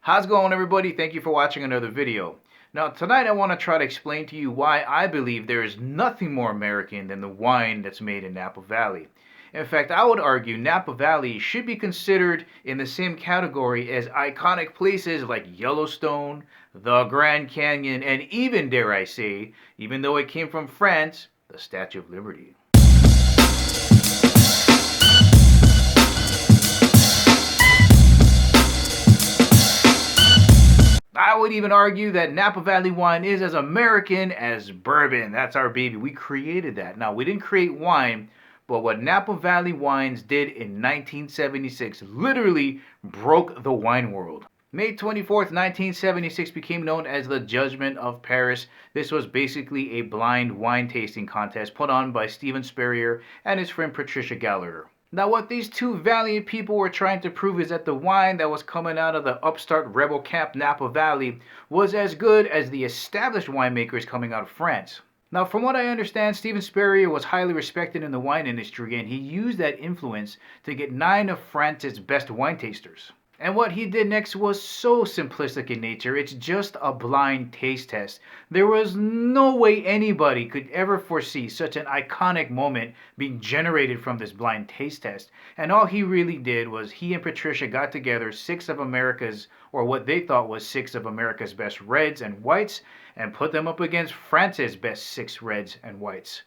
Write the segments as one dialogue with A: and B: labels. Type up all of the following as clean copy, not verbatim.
A: How's it going, everybody? Thank you for watching another video. Now tonight I want to try to explain to you why I believe there is nothing more American than the wine that's made in Napa Valley. In fact, I would argue Napa Valley should be considered in the same category as iconic places like Yellowstone, the Grand Canyon, and even, dare I say, even though it came from France, the Statue of Liberty. I would even argue that Napa Valley wine is as American as bourbon. That's our baby. We created that. Now, we didn't create wine, but what Napa Valley wines did in 1976 literally broke the wine world. May 24th, 1976 became known as the Judgment of Paris. This was basically a blind wine tasting contest put on by Steven Spurrier and his friend Patricia Gallagher. Now what these two valiant people were trying to prove is that the wine that was coming out of the upstart rebel camp Napa Valley was as good as the established winemakers coming out of France. Now from what I understand, Steven Spurrier was highly respected in the wine industry, and he used that influence to get 9 of France's best wine tasters. And what he did next was so simplistic in nature. It's just a blind taste test. There was no way anybody could ever foresee such an iconic moment being generated from this blind taste test. And all he really did was he and Patricia got together 6 of America's, or what they thought was 6 of America's best reds and whites, and put them up against France's best 6 reds and whites.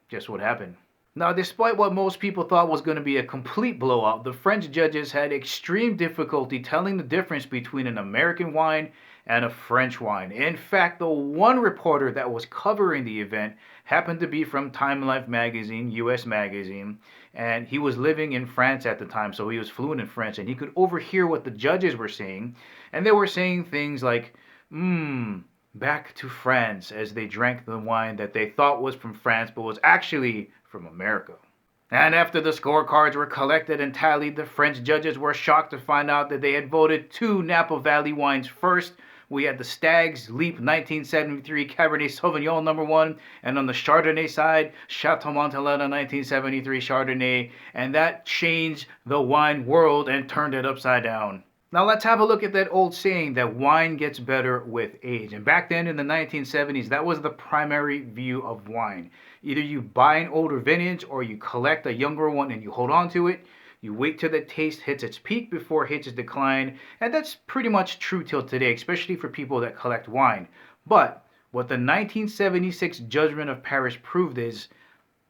A: Guess what happened? Now, despite what most people thought was going to be a complete blowout, the French judges had extreme difficulty telling the difference between an American wine and a French wine. In fact, the one reporter that was covering the event happened to be from Time Life magazine, US magazine, and he was living in France at the time, so he was fluent in French, and he could overhear what the judges were saying, and they were saying things like, back to France, as they drank the wine that they thought was from France but was actually from America. And after the scorecards were collected and tallied, the French judges were shocked to find out that they had voted 2 Napa Valley wines first. We had the Stag's Leap 1973 Cabernet Sauvignon number 1, and on the Chardonnay side, Chateau Montelena 1973 Chardonnay, and that changed the wine world and turned it upside down. Now let's have a look at that old saying that wine gets better with age. And back then in the 1970s, that was the primary view of wine. Either you buy an older vintage or you collect a younger one and you hold on to it. You wait till the taste hits its peak before it hits its decline. And that's pretty much true till today, especially for people that collect wine. But what the 1976 Judgment of Paris proved is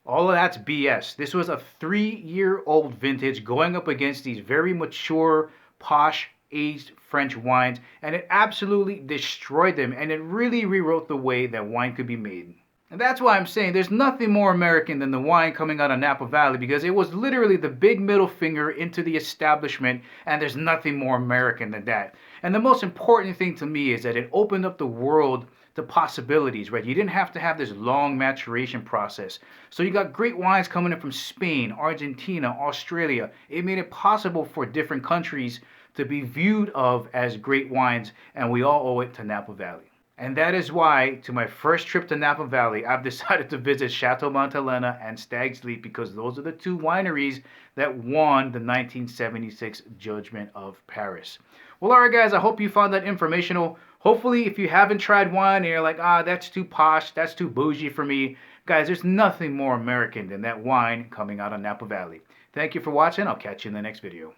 A: all of that's BS. This was a 3-year-old vintage going up against these very mature, posh, aged French wines, and it absolutely destroyed them, and it really rewrote the way that wine could be made. And that's why I'm saying there's nothing more American than the wine coming out of Napa Valley, because it was literally the big middle finger into the establishment, and there's nothing more American than that. And the most important thing to me is that it opened up the world to possibilities, right? You didn't have to have this long maturation process. So you got great wines coming in from Spain, Argentina, Australia. It made it possible for different countries to be viewed of as great wines, and we all owe it to Napa Valley. And that is why, to my first trip to Napa Valley, I've decided to visit Chateau Montelena and Stag's Leap, because those are the 2 wineries that won the 1976 Judgment of Paris. Well, alright guys, I hope you found that informational. Hopefully, if you haven't tried wine and you're like, that's too posh, that's too bougie for me, guys, there's nothing more American than that wine coming out of Napa Valley. Thank you for watching. I'll catch you in the next video.